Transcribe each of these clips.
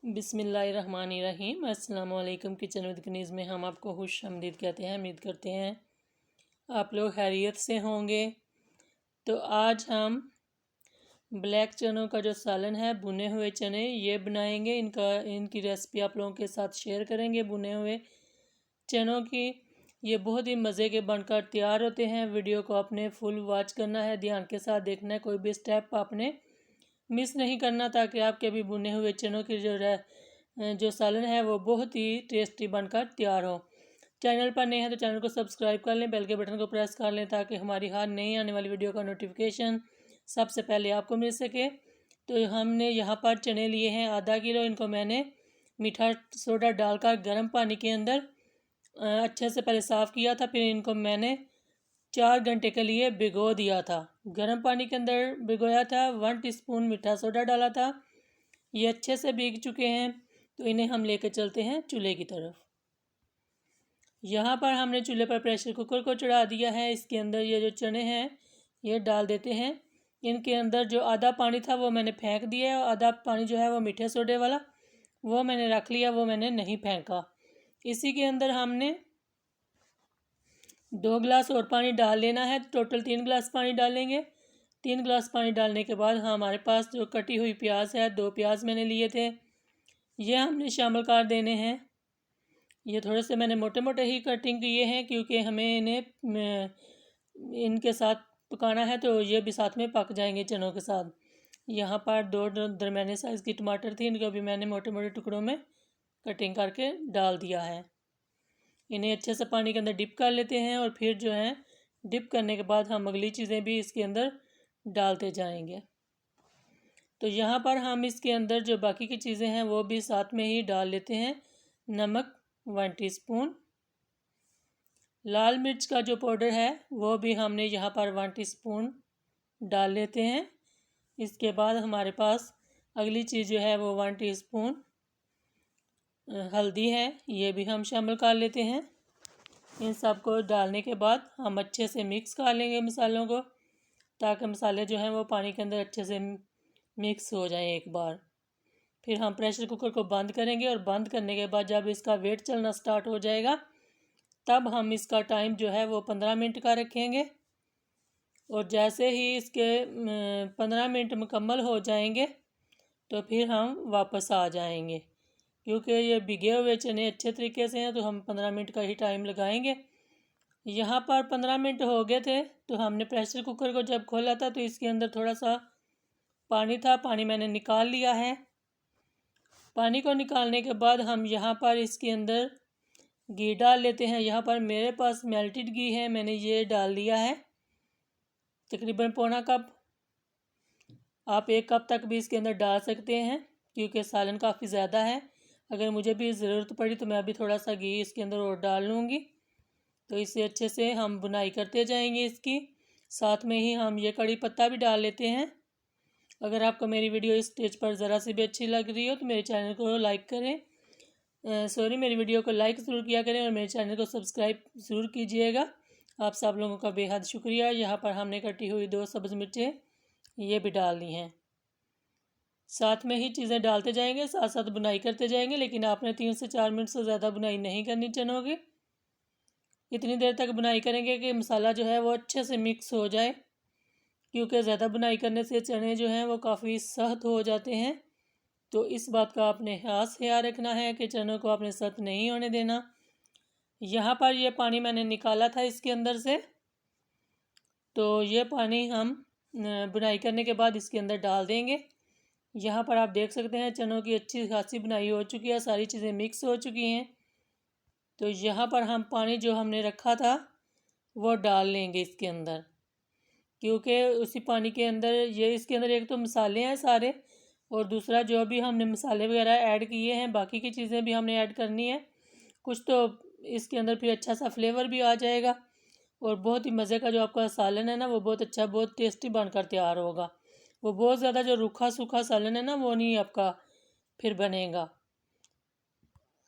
बिस्मिल्लाहिर्रहमानिर्रहीम। अस्सलाम वालेकुम। किचन विद कनीज़ में हम आपको खुश आमदीद कहते हैं। उम्मीद करते हैं आप लोग खैरियत से होंगे। तो आज हम ब्लैक चनों का जो सालन है, भुने हुए चने ये बनाएंगे। इनकी रेसिपी आप लोगों के साथ शेयर करेंगे। भुने हुए चनों की ये बहुत ही मज़े के बनकर तैयार होते हैं। वीडियो को आपने फुल वॉच करना है, ध्यान के साथ देखना है, कोई भी स्टेप आपने मिस नहीं करना, ताकि आपके भी भुने हुए चनों की जो सालन है वो बहुत ही टेस्टी बनकर तैयार हो। चैनल पर नए हैं तो चैनल को सब्सक्राइब कर लें, बेल के बटन को प्रेस कर लें, ताकि हमारी हर नई आने वाली वीडियो का नोटिफिकेशन सबसे पहले आपको मिल सके। तो हमने यहाँ पर चने लिए हैं आधा किलो। इनको मैंने मीठा सोडा डालकर गर्म पानी के अंदर अच्छे से पहले साफ़ किया था। फिर इनको मैंने 4 घंटे के लिए भिगो दिया था। गर्म पानी के अंदर भिगोया था, 1 टीस्पून मीठा सोडा डाला था। ये अच्छे से भीग चुके हैं, तो इन्हें हम लेकर चलते हैं चूल्हे की तरफ। यहाँ पर हमने चूल्हे पर प्रेशर कुकर को चढ़ा दिया है। इसके अंदर ये जो चने हैं ये डाल देते हैं। इनके अंदर जो आधा पानी था वो मैंने फेंक दिया है, आधा पानी जो है वो मीठे सोडे वाला वो मैंने रख लिया, वो मैंने नहीं फेंका। इसी के अंदर हमने 2 गिलास और पानी डाल लेना है। टोटल 3 गिलास पानी डालेंगे। 3 गिलास पानी डालने के बाद हमारे पास जो कटी हुई प्याज है, 2 प्याज मैंने लिए थे, ये हमने शामिल कर देने हैं। ये थोड़े से मैंने मोटे मोटे ही कटिंग किए हैं, क्योंकि हमें इन्हें इनके साथ पकाना है, तो ये भी साथ में पक जाएंगे चनों के साथ। यहाँ पर 2 दरमियाने साइज़ की टमाटर थी, इनको भी मैंने मोटे मोटे टुकड़ों में कटिंग करके डाल दिया है। इन्हें अच्छे से पानी के अंदर डिप कर लेते हैं, और फिर जो है डिप करने के बाद हम अगली चीज़ें भी इसके अंदर डालते जाएंगे। तो यहाँ पर हम इसके अंदर जो बाकी की चीज़ें हैं वो भी साथ में ही डाल लेते हैं। नमक 1 टीस्पून, लाल मिर्च का जो पाउडर है वो भी हमने यहाँ पर 1 टीस्पून डाल लेते हैं। इसके बाद हमारे पास अगली चीज़ जो है वो 1 टीस्पून हल्दी है, ये भी हम शामिल कर लेते हैं। इन सब को डालने के बाद हम अच्छे से मिक्स कर लेंगे मसालों को, ताकि मसाले जो हैं वो पानी के अंदर अच्छे से मिक्स हो जाएं एक बार। फिर हम प्रेशर कुकर को बंद करेंगे, और बंद करने के बाद जब इसका वेट चलना स्टार्ट हो जाएगा, तब हम इसका टाइम जो है वो 15 मिनट का रखेंगे। और जैसे ही इसके 15 मिनट मुकम्मल हो जाएंगे, तो फिर हम वापस आ जाएंगे। क्योंकि ये भिगे हुए चने अच्छे तरीके से हैं, तो हम 15 मिनट का ही टाइम लगाएंगे। यहाँ पर 15 मिनट हो गए थे, तो हमने प्रेशर कुकर को जब खोला था तो इसके अंदर थोड़ा सा पानी था, पानी मैंने निकाल लिया है। पानी को निकालने के बाद हम यहाँ पर इसके अंदर घी डाल लेते हैं। यहाँ पर मेरे पास मेल्टेड घी है, मैंने ये डाल दिया है, तकरीबन पौना कप। आप 1 कप तक भी इसके अंदर डाल सकते हैं, क्योंकि सालन काफ़ी ज़्यादा है। अगर मुझे भी ज़रूरत पड़ी तो मैं अभी थोड़ा सा घी इसके अंदर और डाल लूँगी। तो इससे अच्छे से हम बुनाई करते जाएंगे इसकी। साथ में ही हम ये कड़ी पत्ता भी डाल लेते हैं। अगर आपको मेरी वीडियो इस स्टेज पर ज़रा सी भी अच्छी लग रही हो तो मेरे चैनल को लाइक करें, मेरी वीडियो को लाइक ज़रूर किया करें, और मेरे चैनल को सब्सक्राइब ज़रूर कीजिएगा। आप सब लोगों का बेहद शुक्रिया। यहाँ पर हमने कटी हुई 2 सब्ज़ मिर्चें ये भी डालनी हैं। साथ में ही चीज़ें डालते जाएंगे, साथ साथ बुनाई करते जाएंगे, लेकिन आपने 3 से 4 मिनट से ज़्यादा बुनाई नहीं करनी चनों की। इतनी देर तक बुनाई करेंगे कि मसाला जो है वो अच्छे से मिक्स हो जाए, क्योंकि ज़्यादा बुनाई करने से चने जो हैं वो काफ़ी सख्त हो जाते हैं। तो इस बात का आपने खास ख्याल रखना है कि चनों को आपने सख्त नहीं होने देना। यहाँ पर ये पानी मैंने निकाला था इसके अंदर से, तो ये पानी हम बुनाई करने के बाद इसके अंदर डाल देंगे। यहाँ पर आप देख सकते हैं चनों की अच्छी खासी बुनाई हो चुकी है, सारी चीज़ें मिक्स हो चुकी हैं। तो यहाँ पर हम पानी जो हमने रखा था वो डाल लेंगे इसके अंदर, क्योंकि उसी पानी के अंदर ये इसके अंदर एक तो मसाले हैं सारे, और दूसरा जो भी हमने मसाले वगैरह ऐड किए हैं, बाकी की चीज़ें भी हमने ऐड करनी है कुछ, तो इसके अंदर फिर अच्छा सा फ्लेवर भी आ जाएगा, और बहुत ही मज़े का जो आपका सालन है ना वो बहुत अच्छा, बहुत टेस्टी बनकर तैयार होगा। वो बहुत ज़्यादा जो रूखा सूखा सालन है ना वो नहीं आपका फिर बनेगा।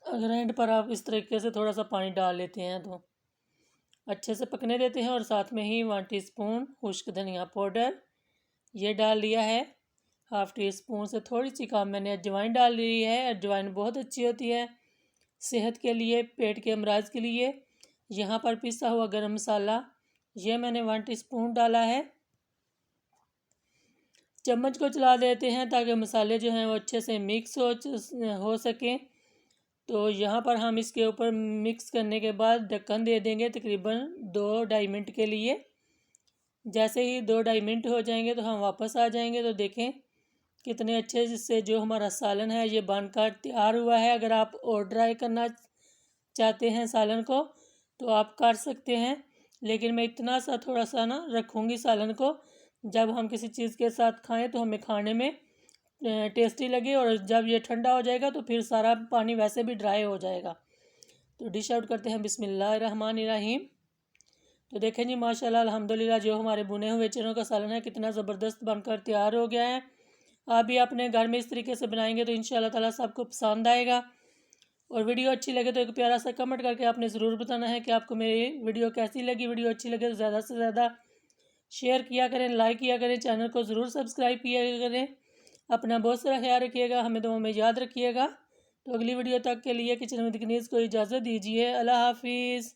अगर एंड पर आप इस तरीके से थोड़ा सा पानी डाल लेते हैं तो अच्छे से पकने देते हैं। और साथ में ही 1 टीस्पून खुश्क धनिया पाउडर ये डाल लिया है। हाफ़ टी स्पून से थोड़ी सी कम मैंने अजवाइन डाल ली है। अजवाइन बहुत अच्छी होती है सेहत के लिए, पेट के अमराज के लिए। यहाँ पर पिसा हुआ गरम मसाला ये मैंने 1 टीस्पून डाला है। चम्मच को चला देते हैं ताकि मसाले जो हैं वो अच्छे से मिक्स हो सकें। तो यहाँ पर हम इसके ऊपर मिक्स करने के बाद ढक्कन दे देंगे तकरीबन 2-2.5 मिनट के लिए। जैसे ही 2-2.5 मिनट हो जाएंगे तो हम वापस आ जाएंगे। तो देखें कितने अच्छे से जो हमारा सालन है ये बनकर तैयार हुआ है। अगर आप और ड्राई करना चाहते हैं सालन को तो आप कर सकते हैं, लेकिन मैं इतना सा थोड़ा सा ना रखूँगी सालन को, जब हम किसी चीज़ के साथ खाएं तो हमें खाने में टेस्टी लगे। और जब ये ठंडा हो जाएगा तो फिर सारा पानी वैसे भी ड्राई हो जाएगा। तो डिश आउट करते हैं बिस्मिल्लाहिर्रहमानिर्रहीम। तो देखें जी माशाल्लाह अल्हम्दुलिल्लाह जो हमारे भुने हुए चनों का सालन है कितना ज़बरदस्त बनकर तैयार हो गया है। आप भी अपने घर में इस तरीके से बनाएंगे तो इंशाल्लाह ताला सबको पसंद आएगा। और वीडियो अच्छी लगे तो एक प्यारा सा कमेंट करके आपने ज़रूर बताना है कि आपको मेरी वीडियो कैसी लगी। वीडियो अच्छी लगे तो ज़्यादा से ज़्यादा शेयर किया करें, लाइक किया करें, चैनल को ज़रूर सब्सक्राइब किया करें। अपना बहुत सारा ख्याल रखिएगा, हमें दुआ में याद रखिएगा। तो अगली वीडियो तक के लिए किचन विद कनीज़ को इजाज़त दीजिए। अल्लाह हाफिज़।